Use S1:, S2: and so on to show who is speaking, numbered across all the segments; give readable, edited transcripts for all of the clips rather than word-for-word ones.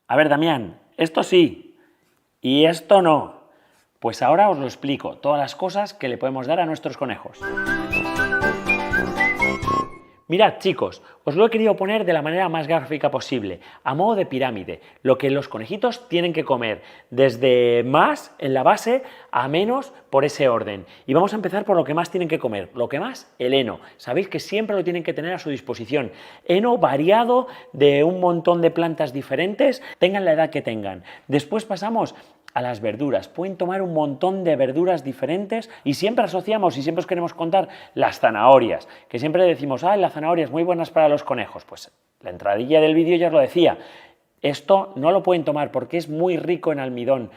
S1: A ver, Damián, esto sí y esto no. Pues ahora os lo explico, todas las cosas que le podemos dar a nuestros conejos. Mirad, chicos, os lo he querido poner de la manera más gráfica posible, a modo de pirámide, lo que los conejitos tienen que comer, desde más en la base a menos por ese orden. Y vamos a empezar por lo que más tienen que comer. Lo que más, el heno. Sabéis que siempre lo tienen que tener a su disposición. Heno variado de un montón de plantas diferentes, tengan la edad que tengan. Después pasamos a las verduras. Pueden tomar un montón de verduras diferentes y siempre asociamos y siempre os queremos contar las zanahorias, que siempre decimos, la zanahoria es muy buena para los conejos. Pues la entradilla del vídeo ya os lo decía, esto no lo pueden tomar porque es muy rico en almidón.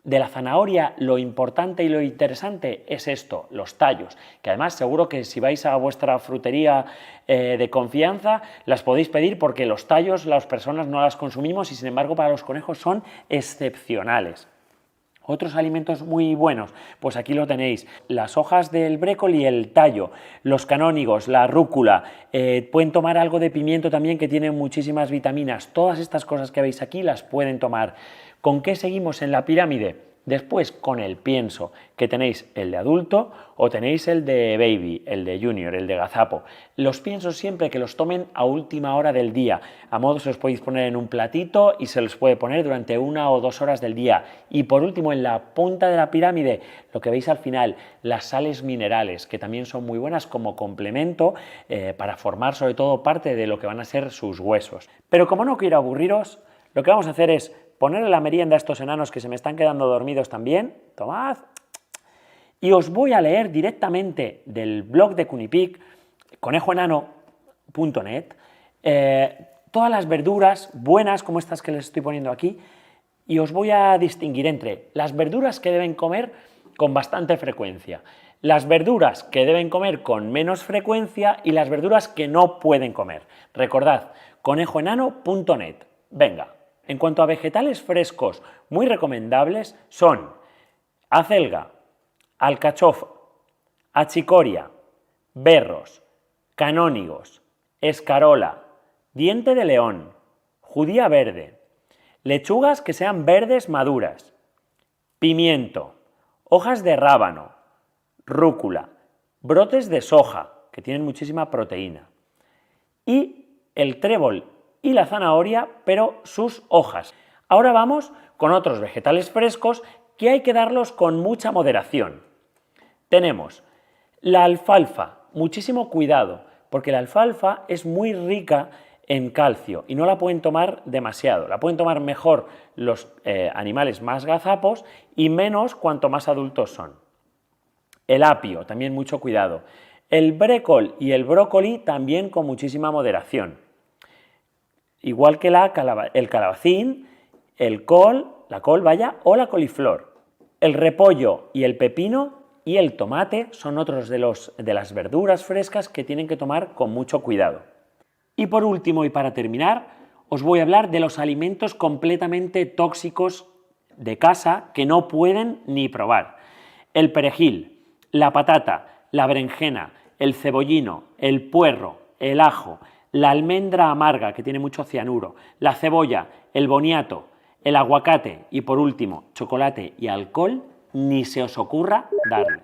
S1: De la zanahoria lo importante y lo interesante es esto, los tallos, que además seguro que si vais a vuestra frutería de confianza las podéis pedir porque los tallos las personas no las consumimos y sin embargo para los conejos son excepcionales. Otros alimentos muy buenos, pues aquí lo tenéis, las hojas del brócoli, el tallo, los canónigos, la rúcula, pueden tomar algo de pimiento también que tiene muchísimas vitaminas, todas estas cosas que veis aquí las pueden tomar. ¿Con qué seguimos en la pirámide? Después con el pienso, que tenéis el de adulto o tenéis el de baby, el de junior, el de gazapo. Los piensos siempre que los tomen a última hora del día, a modo se los podéis poner en un platito y se los puede poner durante 1 o 2 horas del día. Y por último, en la punta de la pirámide, lo que veis al final, las sales minerales, que también son muy buenas como complemento para formar sobre todo parte de lo que van a ser sus huesos. Pero como no quiero aburriros, lo que vamos a hacer es ponerle la merienda a estos enanos que se me están quedando dormidos también, tomad, y os voy a leer directamente del blog de Cunipic, conejoenano.net, todas las verduras buenas como estas que les estoy poniendo aquí, y os voy a distinguir entre las verduras que deben comer con bastante frecuencia, las verduras que deben comer con menos frecuencia y las verduras que no pueden comer. Recordad, conejoenano.net. Venga. En cuanto a vegetales frescos muy recomendables son acelga, alcachofa, achicoria, berros, canónigos, escarola, diente de león, judía verde, lechugas que sean verdes maduras, pimiento, hojas de rábano, rúcula, brotes de soja, que tienen muchísima proteína, y el trébol y la zanahoria, pero sus hojas. Ahora vamos con otros vegetales frescos que hay que darlos con mucha moderación. Tenemos la alfalfa, muchísimo cuidado, porque la alfalfa es muy rica en calcio y no la pueden tomar demasiado, la pueden tomar mejor los animales más gazapos y menos cuanto más adultos son. El apio, también mucho cuidado. El brécol y el brócoli también con muchísima moderación. Igual que el calabacín, la col, o la coliflor. El repollo y el pepino y el tomate son otros de las verduras frescas que tienen que tomar con mucho cuidado. Y por último y para terminar, os voy a hablar de los alimentos completamente tóxicos de casa que no pueden ni probar. El perejil, la patata, la berenjena, el cebollino, el puerro, el ajo, la almendra amarga, que tiene mucho cianuro, la cebolla, el boniato, el aguacate y por último, chocolate y alcohol, ni se os ocurra darlo.